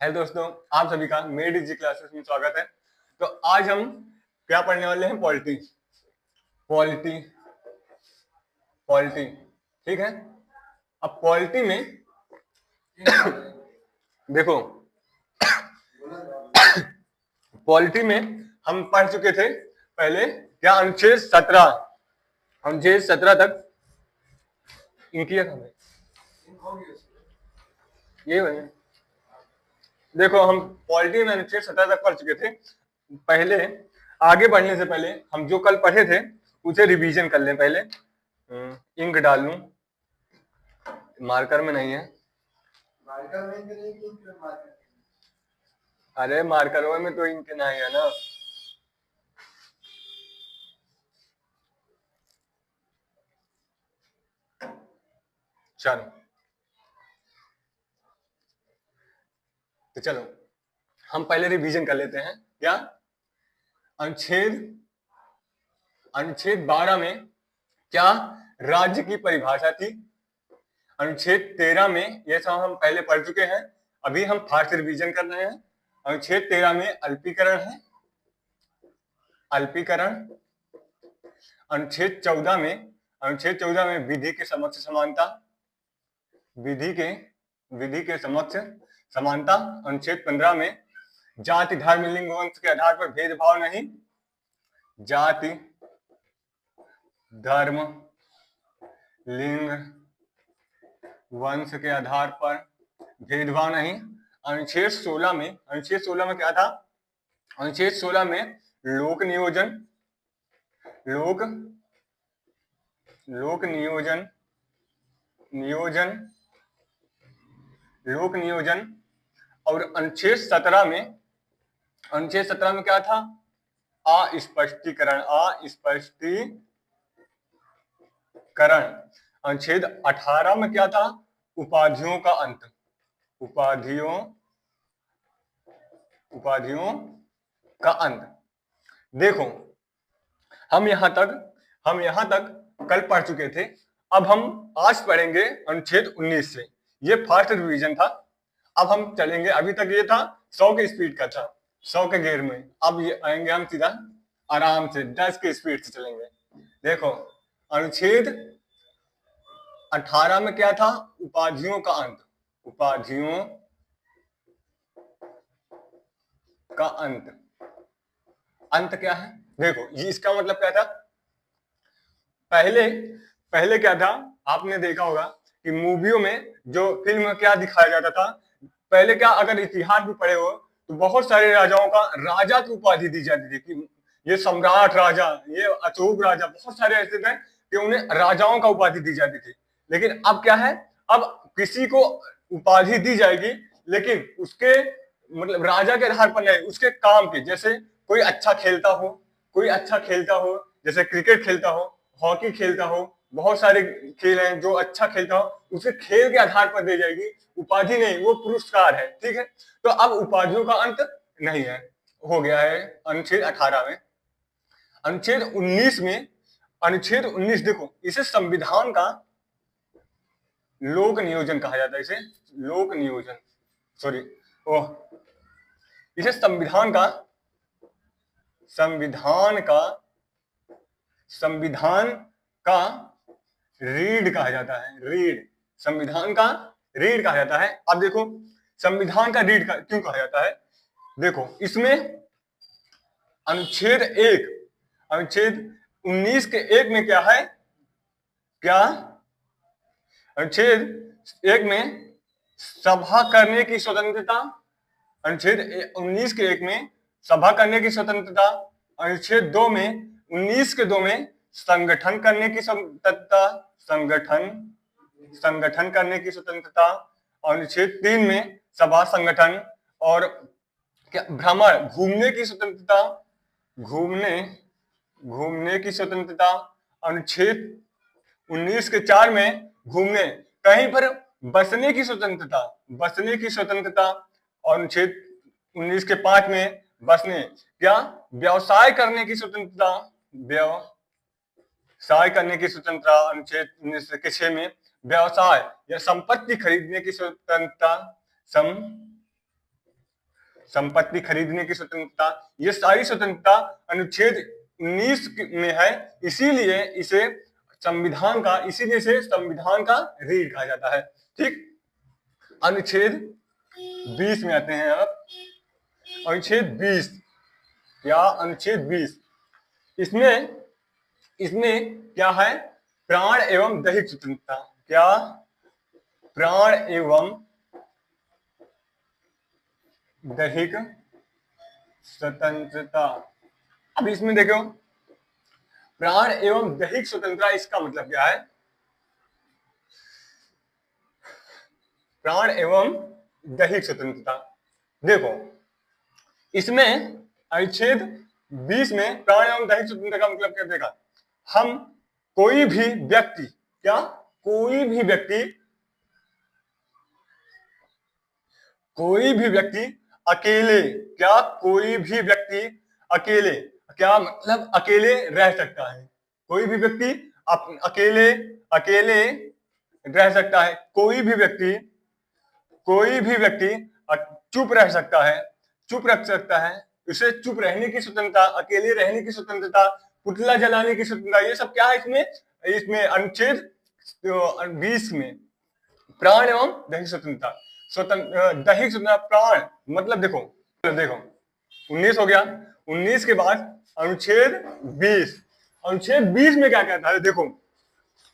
Hello दोस्तों, आप सभी का मेरी डिजी क्लासेस में स्वागत है। तो आज हम क्या पढ़ने वाले हैं? पॉलिटी। पॉलिटी पॉलिटी ठीक है। अब पॉलिटी में देखो, पॉलिटी में हम पढ़ चुके थे पहले क्या, अनुच्छेद 17 तक इंक्लियर हमें ये बने। देखो, हम पॉलिटी में अनुच्छेद 17 तक पढ़ चुके थे। पहले आगे बढ़ने से पहले हम जो कल पढ़े थे उसे रिवीजन कर लें। पहले इंक डाल लूं, मार्कर में नहीं है। मार्कर में नहीं, मार्कर अरे मार्करों में तो इंक नहीं है ना। चलो तो चलो हम पहले रिवीजन कर लेते हैं। क्या अनुच्छेद अनुच्छेद 12 में क्या राज्य की परिभाषा थी? अनुच्छेद 13 में ये सब हम पहले पढ़ चुके हैं, अभी हम फास्ट रिवीजन कर रहे हैं। अनुच्छेद 13 में अल्पीकरण है, अल्पीकरण। अनुच्छेद 14 में विधि के समक्ष समानता, विधि के समक्ष समानता। अनुच्छेद 15 में जाति, धर्म, लिंग, वंश के आधार पर भेदभाव नहीं, जाति, धर्म, लिंग, वंश के आधार पर भेदभाव नहीं। अनुच्छेद 16 में क्या था? अनुच्छेद 16 में लोक नियोजन, लोक नियोजन। और अनुच्छेद 17 में क्या था? अस्पष्टीकरण। अनुच्छेद 18 में क्या था? उपाधियों का अंत, उपाधियों का अंत। देखो, हम यहां तक कल पढ़ चुके थे। अब हम आज पढ़ेंगे अनुच्छेद 19 से। ये फास्ट रिवीजन था। अब हम चलेंगे, अभी तक ये था 100 के स्पीड का था, 100 के गियर में। अब ये आएंगे हम सीधा आराम से 10 के स्पीड से चलेंगे। देखो, अनुच्छेद 18 में क्या था? उपाधियों का अंत, उपाधियों का अंत। अंत क्या है? देखो, ये इसका मतलब क्या था? पहले क्या था? आपने देखा होगा कि मूवियों में जो फिल्म में क्या दिखाया जाता था। पहले क्या, अगर इतिहास भी पढ़े हो तो बहुत सारे राजाओं का राजा की उपाधि दी जाती थी कि ये सम्राट राजा, ये अशोक राजा, बहुत सारे ऐसे थे कि उन्हें राजाओं का उपाधि दी जाती थी। लेकिन अब क्या है? अब किसी को उपाधि दी जाएगी, लेकिन उसके मतलब राजा के आधार पर नहीं, उसके काम के। जैसे कोई अच्छा खेलता हो, जैसे क्रिकेट खेलता हो, हॉकी खेलता हो, बहुत सारे खेल हैं जो अच्छा खेलता हो, उसे खेल के आधार पर दी जाएगी, उपाधि नहीं, वो पुरस्कार है। ठीक है, तो अब उपाधियों का अंत नहीं है, हो गया है अनुच्छेद 18 में। अनुच्छेद 19 देखो, इसे संविधान का लोक नियोजन कहा जाता है। इसे लोक नियोजन, सॉरी, इसे संविधान का रीढ़ कहा जाता है। संविधान का रीढ़ कहा जाता है। अब देखो, संविधान का रीढ़ क्यों कहा जाता है? देखो, इसमें अनुच्छेद 19 के 1 में क्या है? क्या अनुच्छेद 1 में सभा करने की स्वतंत्रता, अनुच्छेद 19 के 1 में सभा करने की स्वतंत्रता। अनुच्छेद 2 में 19 के 2 में संगठन करने की स्वतंत्रता, संगठन करने की स्वतंत्रता। अनुच्छेद 3 में सभा, संगठन और क्या भ्रमण, घूमने की स्वतंत्रता, घूमने की स्वतंत्रता। अनुच्छेद 19 के 4 में घूमने, कहीं पर बसने की स्वतंत्रता, और अनुच्छेद 19 के 5 में बसने क्या, व्यवसाय करने की स्वतंत्रता, अनुच्छेद 19 के 6 में व्यवसाय या संपत्ति खरीदने की स्वतंत्रता, संपत्ति खरीदने की स्वतंत्रता, ये सारी स्वतंत्रता अनुच्छेद 19 में है, इसीलिए इसे संविधान का रीढ़ कहा जाता है। ठीक, अनुच्छेद 20 में आते हैं आप। अनुच्छेद 20 क्या, अनुच्छेद 20 इसमें क्या है, प्राण एवं दैहिक स्वतंत्रता। क्या, प्राण एवं दैहिक स्वतंत्रता। अब इसमें देखो, प्राण एवं दैहिक स्वतंत्रता, इसका मतलब क्या है, प्राण एवं दैहिक स्वतंत्रता। देखो, इसमें अनुच्छेद 20 में प्राण एवं दैहिक स्वतंत्रता का मतलब क्या देखा, हम कोई भी व्यक्ति, क्या, कोई भी व्यक्ति अकेले, क्या, कोई भी व्यक्ति अकेले, क्या मतलब अकेले रह सकता है, कोई भी व्यक्ति अकेले रह सकता है, कोई भी व्यक्ति चुप रह सकता है, चुप रख सकता है, उसे चुप रहने की स्वतंत्रता, अकेले रहने की स्वतंत्रता, पुतला जलाने की स्वतंत्रता, ये सब क्या है इसमें अनुच्छेद 20 में प्राण एवं दैहिक स्वतंत्रता। दैहिक स्वतंत्रता, प्राण मतलब देखो 19 हो गया, 19 के बाद अनुच्छेद 20, अनुच्छेद 20 में क्या कहता है, देखो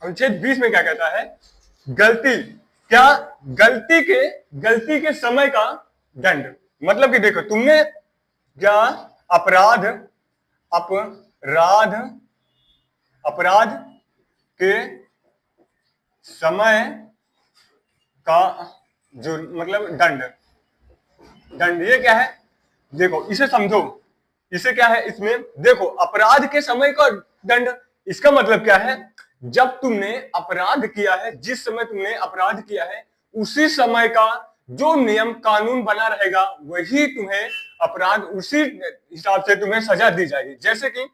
अनुच्छेद 20 में क्या कहता है, गलती, क्या, गलती के समय का दंड। मतलब कि देखो, तुमने क्या अपराध के समय का मतलब दंड ये क्या है, देखो इसे समझो, इसे क्या है, इसमें देखो अपराध के समय का दंड, इसका मतलब क्या है, जब तुमने अपराध किया है, जिस समय तुमने अपराध किया है, उसी समय का जो नियम कानून बना रहेगा वही तुम्हें अपराध, उसी हिसाब से तुम्हें सजा दी जाएगी। जैसे कि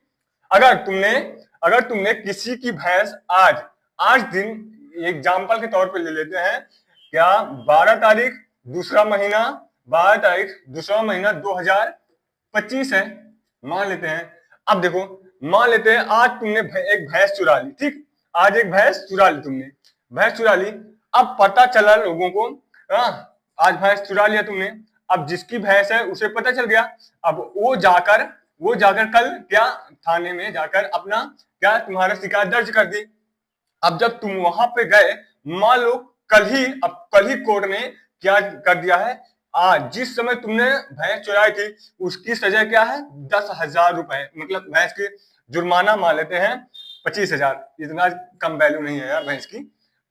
अगर तुमने किसी की भैंस आज दिन एग्जाम्पल के तौर पे ले लेते हैं, क्या 12 तारीख दूसरा महीना 2025 है, मान लेते हैं। अब देखो, मान लेते हैं आज तुमने एक भैंस चुरा ली, ठीक, आज एक भैंस चुरा ली तुमने, भैंस चुरा ली। अब पता चला लोगों को, आज भैंस चुरा लिया तुमने, अब जिसकी भैंस है उसे पता चल गया, अब वो जाकर कल क्या थाने में जाकर अपना क्या तुम्हारा शिकायत दर्ज कर दी। अब जब तुम वहां पे गए, मान लो कल ही कोर्ट ने क्या कर दिया है, आज जिस समय तुमने भैंस चुराई थी उसकी सजा क्या है, 10,000 रुपए, मतलब भैंस की जुर्माना मान लेते हैं 25,000, इतना कम वैल्यू नहीं है यार भैंस की,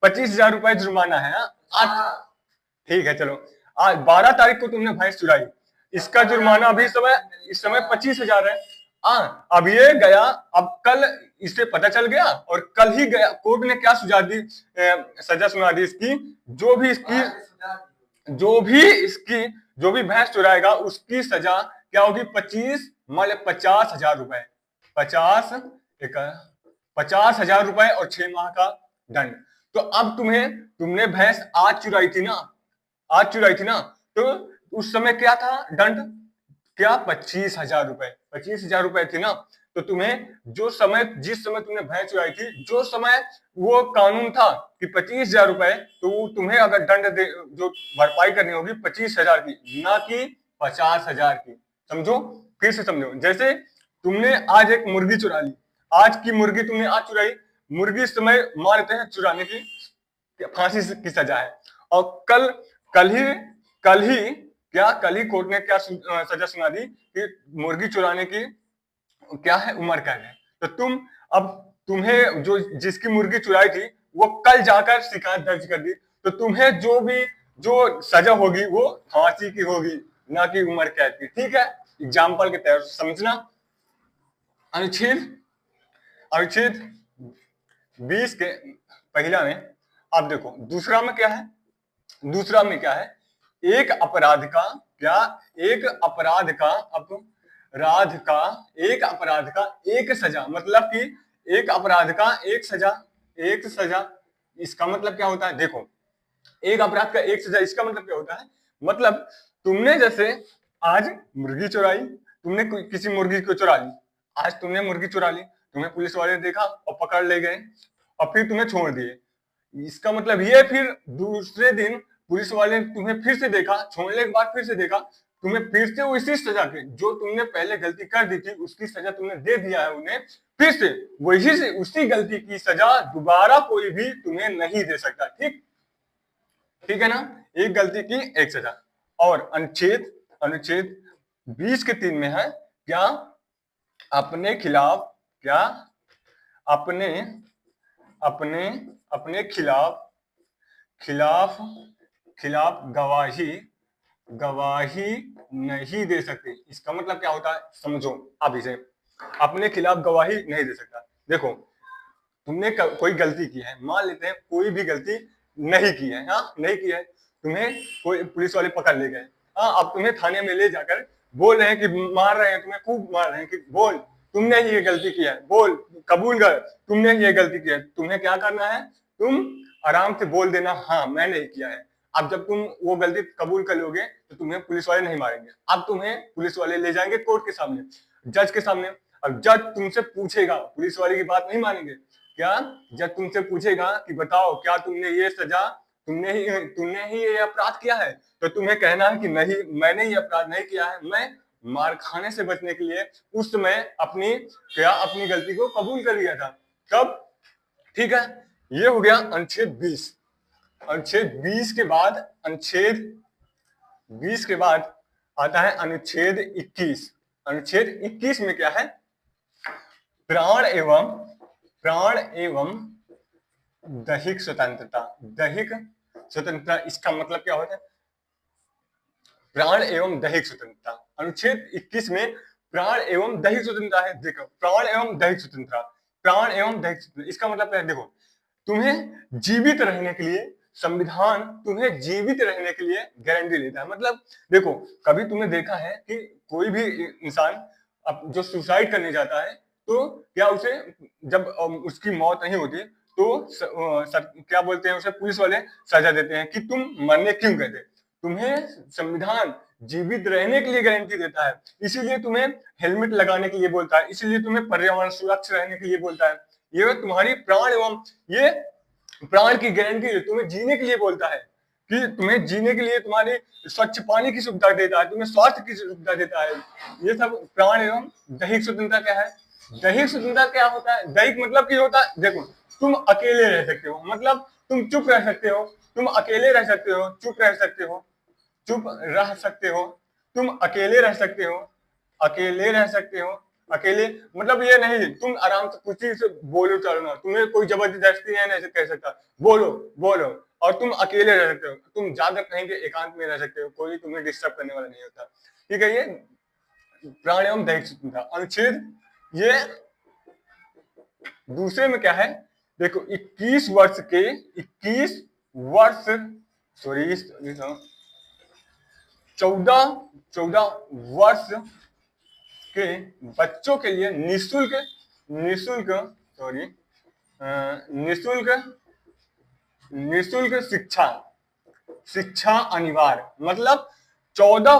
25,000 रुपए जुर्माना है। आज ठीक है, चलो आज 12 तारीख को तुमने भैंस चुराई, इसका जुर्माना अभी इस समय 25,000 है। अब ये गया, अब कल इसे पता चल गया और कल ही गया कोर्ट ने क्या सजा सुना दी इसकी, जो भी भैंस चुराएगा उसकी सजा क्या होगी, 50,000 रुपए, 50,000 रुपए और 6 माह का दंड। तो अब तुमने भैंस आज चुराई थी ना, तो उस समय क्या था दंड, क्या 25,000 रुपए, 25,000 रुपए थी ना, तो तुम्हें जिस समय तुमने भैंस चुराई थी, जो समय वो कानून था कि 25,000 रुपए, तो तुम्हें अगर दंड जो भरपाई करनी होगी 25,000 की, ना कि 50,000 की। समझो, फिर से समझो, जैसे तुमने आज एक मुर्गी चुरा ली, आज की मुर्गी तुमने आज चुराई, मुर्गी इस समय मान लेते हैं चुराने की फांसी की सजा है, और कल ही कोर्ट ने क्या सजा सुना दी कि मुर्गी चुराने की क्या है, उम्र कैद है। तो तुम्हें जिसकी मुर्गी चुराई थी वो कल जाकर शिकायत दर्ज कर दी, तो तुम्हें जो सजा होगी वो फांसी की होगी, ना कि उम्र कैद की। ठीक है, एग्जाम्पल के तहत समझना। अनुच्छेद 20 के पहला में अब देखो, दूसरा में क्या है, एक अपराध का एक सजा, मतलब कि एक अपराध का एक सजा, इसका मतलब क्या होता है, देखो एक अपराध का एक सजा, इसका मतलब क्या होता है, मतलब तुमने जैसे आज मुर्गी चुराई, तुमने किसी मुर्गी को चुरा ली, आज तुमने मुर्गी चुरा ली, तुम्हें पुलिस वाले ने देखा और पकड़ ले गए और फिर तुम्हें छोड़ दिए। इसका मतलब ये, फिर दूसरे दिन पुलिस वाले ने तुम्हें फिर से देखा, छोड़ने के बाद फिर से देखा, तुम्हें फिर से उसी सजा के, जो तुमने पहले गलती कर दी थी उसकी सजा तुमने दे दिया है उन्हें, फिर से वही से उसी गलती की सजा दोबारा कोई भी तुम्हें नहीं दे सकता। ठीक ठीक है ना, एक गलती की एक सजा। और अनुच्छेद अनुच्छेद 20 के 3 में है क्या, अपने खिलाफ, क्या अपने अपने अपने खिलाफ खिलाफ खिलाफ गवाही गवाही नहीं दे सकते। इसका मतलब क्या होता है, समझो आप इसे, अपने खिलाफ गवाही नहीं दे सकता। देखो तुमने कोई गलती की है, मान लेते हैं कोई भी गलती नहीं की है, हाँ नहीं की है, तुम्हें कोई पुलिस वाले पकड़ ले गए, हाँ अब तुम्हें थाने में ले जाकर बोल रहे हैं कि मार रहे हैं, तुम्हें खूब मार रहे हैं कि बोल तुमने ही ये गलती किया है, बोल कबूल कर तुमने ही ये गलती किया है। तुम्हें क्या करना है, तुम आराम से बोल देना हाँ मैंने ही किया है। अब जब तुम वो गलती कबूल कर लोगे तो तुम्हें पुलिस वाले नहीं मारेंगे, अब तुम्हें पुलिस वाले ले जाएंगे कोर्ट के सामने, जज के सामने। अब जज तुमसे पूछेगा, पुलिस वाले की बात नहीं मानेंगे, क्या जज तुमसे पूछेगा कि बताओ क्या तुमने ये सजा, तुमने ही ये अपराध किया है, तो तुम्हें कहना है कि नहीं मैंने ये अपराध नहीं किया है, मैं मार खाने से बचने के लिए उस समय अपनी गलती को कबूल कर लिया था। कब, ठीक है, ये हो गया अनुच्छेद 20। अनुच्छेद 20 के बाद आता है अनुच्छेद 21। अनुच्छेद 21 में क्या है, प्राण एवं दैहिक स्वतंत्रता। दैहिक स्वतंत्रता, इसका मतलब क्या होता है, प्राण एवं दैहिक स्वतंत्रता। अनुच्छेद 21 में प्राण एवं दैहिक स्वतंत्रता है। देखो प्राण एवं दैहिक स्वतंत्रता, प्राण एवं दैहिक स्वतंत्रता, इसका मतलब क्या है, देखो तुम्हें जीवित रहने के लिए संविधान तुम्हें जीवित रहने के लिए गारंटी देता है। मतलब देखो कभी तुमने देखा है कि कोई भी इंसान जो सुसाइड करने जाता है तो क्या उसे जब उसकी मौत नहीं होती तो क्या बोलते हैं उसे, पुलिस वाले सजा देते हैं कि तुम मरने क्यों गए थे। तुम्हें संविधान जीवित रहने के लिए गारंटी देता है, इसीलिए तुम्हें हेलमेट लगाने के लिए बोलता है, इसीलिए तुम्हें पर्यावरण सुरक्षित रहने के लिए बोलता है। ये तुम्हारी प्राण एवं ये प्राण की गारंटी तुम्हें जीने के लिए बोलता है, कि तुम्हें जीने के लिए तुम्हारे स्वच्छ पानी की सुविधा देता है, तुम्हें स्वास्थ्य की सुविधा देता है। ये सब प्राण एवं दैहिक स्वतंत्रता क्या है। दैहिक स्वतंत्रता क्या होता है, दैहिक मतलब क्या होता है, देखो तुम अकेले रह सकते हो, मतलब तुम चुप रह सकते हो, तुम अकेले रह सकते हो, चुप रह सकते हो, चुप रह सकते हो, तुम अकेले रह सकते हो, अकेले रह सकते हो, अकेले मतलब ये नहीं तुम आराम से किसी से बोलो चलो ना, तुम्हें कोई जबरदस्ती नहीं कह सकता, बोलो बोलो, और तुम अकेले रह सकते हो, तुम ज्यादा कहीं के एकांत में रह सकते हो, कोई तुम्हें डिस्टर्ब करने वाला नहीं होता। ठीक है, ये प्राण एवं दैहिक स्वतंत्रता। अनुच्छेद ये दूसरे में क्या है, देखो 21 वर्ष सॉरी 14 वर्ष के बच्चों के लिए निःशुल्क शिक्षा अनिवार्य। मतलब 14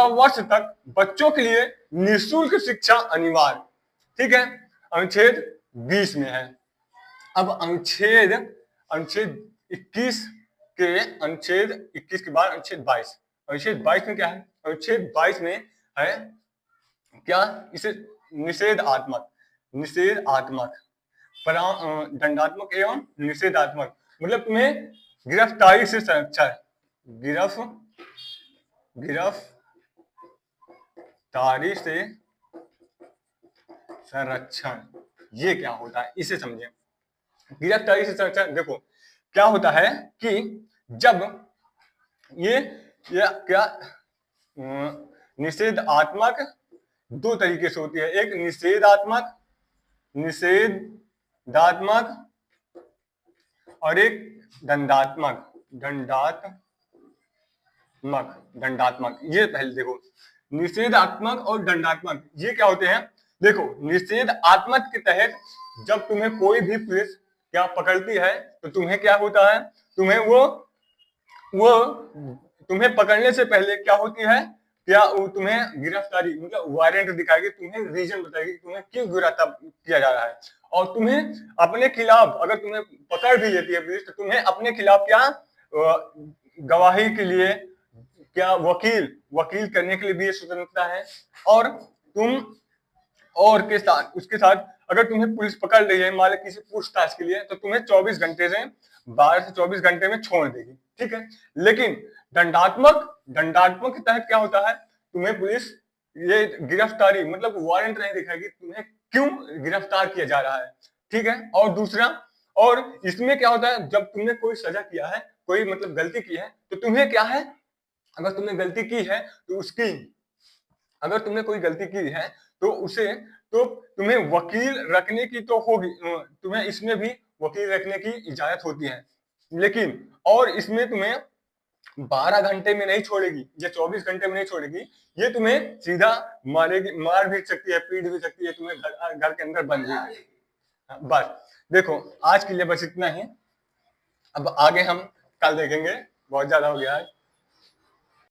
वर्ष तक बच्चों के लिए निःशुल्क शिक्षा अनिवार्य। ठीक है, अनुच्छेद 20 में है। अब अनुच्छेद 21 के बाद अनुच्छेद 22। अनुच्छेद 22 में क्या है, अनुच्छेद 22 में है क्या, इसे निषेधात्मक दंडात्मक एवं निषेधात्मक, मतलब तुम्हें गिरफ्तारी से संरक्षण, गिरफ्तारी से संरक्षण, ये क्या होता है इसे समझें। गिरफ्तारी से संरक्षण, देखो क्या होता है कि जब ये क्या निषेधात्मक दो तरीके से होती है, एक निषेधात्मक और एक दंडात्मक। ये पहले देखो, निषेधात्मक और दंडात्मक ये क्या होते हैं। देखो निषेधात्मक के तहत जब तुम्हें कोई भी पुलिस क्या पकड़ती है तो तुम्हें क्या होता है, तुम्हें वो तुम्हें पकड़ने से पहले क्या होती है, क्या वो तुम्हें गिरफ्तारी मतलब वारंट दिखाएगी, तुम्हें रीजन बताएगी तुम्हें क्यों गिरफ्तार किया जा रहा है, और तुम्हें अपने खिलाफ अगर तुम्हें पकड़ भी लेती है पुलिस तो तुम्हें अपने खिलाफ क्या गवाही के लिए क्या वकील करने के लिए भी ये स्वतंत्रता है। और तुम और के साथ उसके साथ अगर तुम्हें पुलिस पकड़ रही है मान लो किसी पूछताछ के लिए तो तुम्हें 24 घंटे से 12 से 24 घंटे में छोड़ देगी, ठीक है। लेकिन दंडात्मक के तहत क्या होता है, तुम्हें पुलिस ये गिरफ्तारी मतलब वारंट नहीं दिखाएगी तुम्हें क्यों गिरफ्तार किया जा रहा है, ठीक है। और दूसरा, और इसमें क्या होता है जब तुमने कोई सजा किया है, कोई मतलब गलती की है तो तुम्हें क्या है, अगर तुमने गलती की है तो उसकी अगर तुमने कोई गलती की है तो उसे तो तुम्हें वकील रखने की तो होगी, तुम्हें इसमें भी वकील रखने की इजाजत होती है। लेकिन और इसमें तुम्हें 12 घंटे में नहीं छोड़ेगी या 24 घंटे में नहीं छोड़ेगी, ये तुम्हें सीधा मारेगी, मार भी सकती है, पीट भी सकती है, तुम्हें घर के अंदर बंद भी। बस देखो आज के लिए बस इतना ही, अब आगे हम कल देखेंगे, बहुत ज्यादा हो गया है।